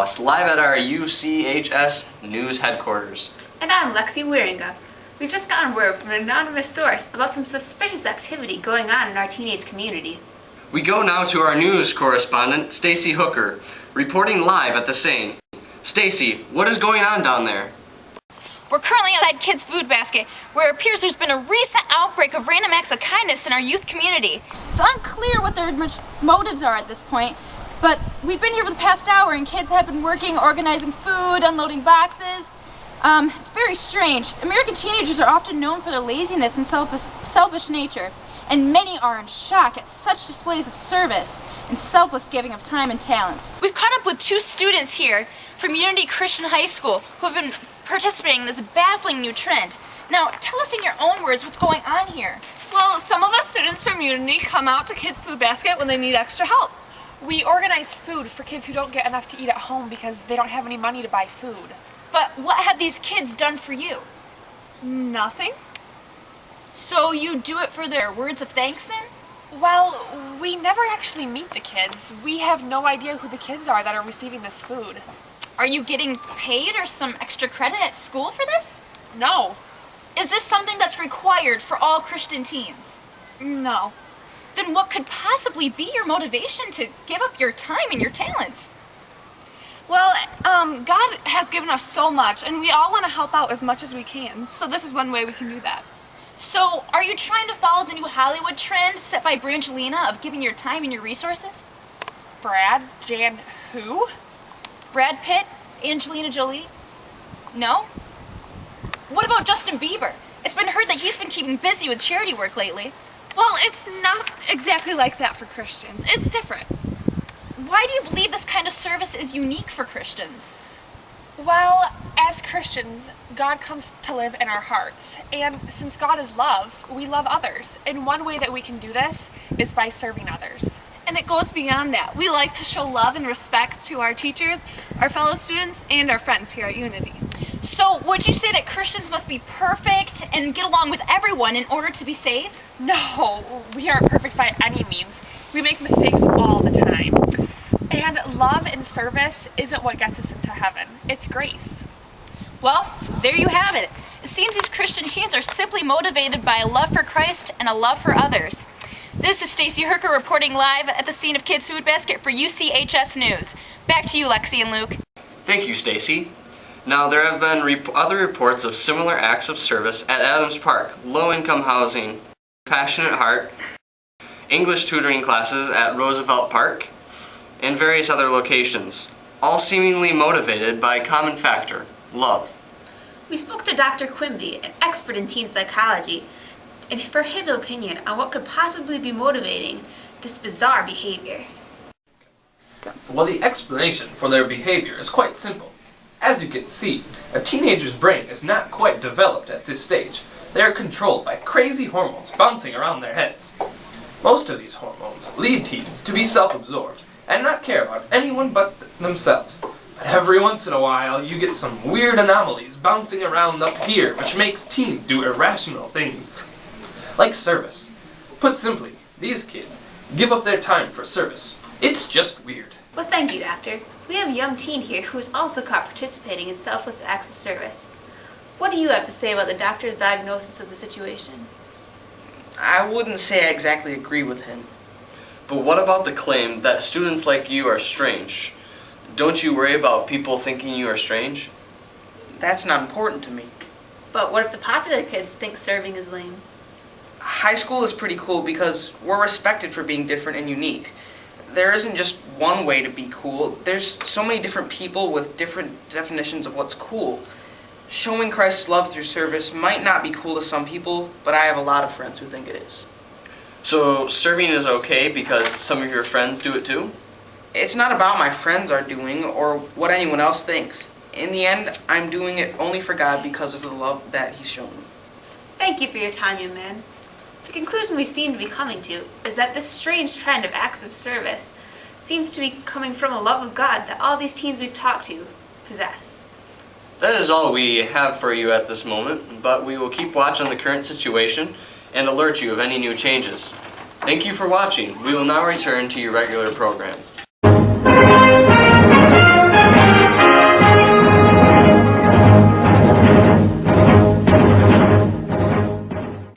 House, live at our UCHS News headquarters. And I'm Lexi Wieringa. We've just gotten word from an anonymous source about some suspicious activity going on in our teenage community. We go now to our news correspondent, Stacy Hooker, reporting live at the same. Stacy, what is going on down there? We're currently outside Kids Food Basket, where it appears there's been a recent outbreak of random acts of kindness in our youth community. It's unclear what their motives are at this point, but we've been here for the past hour and kids have been working, organizing food, unloading boxes. It's very strange. American teenagers are often known for their laziness and selfish nature, and many are in shock at such displays of service and selfless giving of time and talents. We've caught up with 2 students here from Unity Christian High School who have been participating in this baffling new trend. Now, tell us in your own words what's going on here. Well, some of us students from Unity come out to Kids Food Basket when they need extra help. We organize food for kids who don't get enough to eat at home because they don't have any money to buy food. But what have these kids done for you? Nothing? So you do it for their words of thanks then? Well, we never actually meet the kids. We have no idea who the kids are that are receiving this food. Are you getting paid or some extra credit at school for this? No. Is this something that's required for all Christian teens? No. Then what could possibly be your motivation to give up your time and your talents? Well, God has given us so much, and we all want to help out as much as we can. So this is one way we can do that. So, are you trying to follow the new Hollywood trend set by Brangelina of giving your time and your resources? Brad, Jan, who? Brad Pitt, Angelina Jolie? No? What about Justin Bieber? It's been heard that he's been keeping busy with charity work lately. Well, it's not exactly like that for Christians. It's different. Why do you believe this kind of service is unique for Christians? Well, as Christians, God comes to live in our hearts. And since God is love, we love others. And one way that we can do this is by serving others. And it goes beyond that. We like to show love and respect to our teachers, our fellow students, and our friends here at Unity. So, would you say that Christians must be perfect and get along with everyone in order to be saved? No, we aren't perfect by any means. We make mistakes all the time. And love and service isn't what gets us into heaven. It's grace. Well, there you have it. It seems these Christian teens are simply motivated by a love for Christ and a love for others. This is Stacy Hooker reporting live at the scene of Kids Food Basket for UCHS News. Back to you, Lexi and Luke. Thank you, Stacy. Now, there have been other reports of similar acts of service at Adams Park, low-income housing, Passionate Heart, English tutoring classes at Roosevelt Park, and various other locations, all seemingly motivated by a common factor, love. We spoke to Dr. Quimby, an expert in teen psychology, and for his opinion on what could possibly be motivating this bizarre behavior. Well, the explanation for their behavior is quite simple. As you can see, a teenager's brain is not quite developed at this stage. They are controlled by crazy hormones bouncing around their heads. Most of these hormones lead teens to be self-absorbed and not care about anyone but themselves. But every once in a while, you get some weird anomalies bouncing around up here, which makes teens do irrational things. Like service. Put simply, these kids give up their time for service. It's just weird. Well, thank you, Doctor. We have a young teen here who is also caught participating in selfless acts of service. What do you have to say about the doctor's diagnosis of the situation? I wouldn't say I exactly agree with him. But what about the claim that students like you are strange? Don't you worry about people thinking you are strange? That's not important to me. But what if the popular kids think serving is lame? High school is pretty cool because we're respected for being different and unique. There isn't just one way to be cool. There's so many different people with different definitions of what's cool. Showing Christ's love through service might not be cool to some people, but I have a lot of friends who think it is. So serving is okay because some of your friends do it too? It's not about my friends are doing or what anyone else thinks. In the end, I'm doing it only for God because of the love that He's shown me. Thank you for your time, young man. The conclusion we seem to be coming to is that this strange trend of acts of service seems to be coming from a love of God that all these teens we've talked to possess. That is all we have for you at this moment, but we will keep watch on the current situation and alert you of any new changes. Thank you for watching. We will now return to your regular program.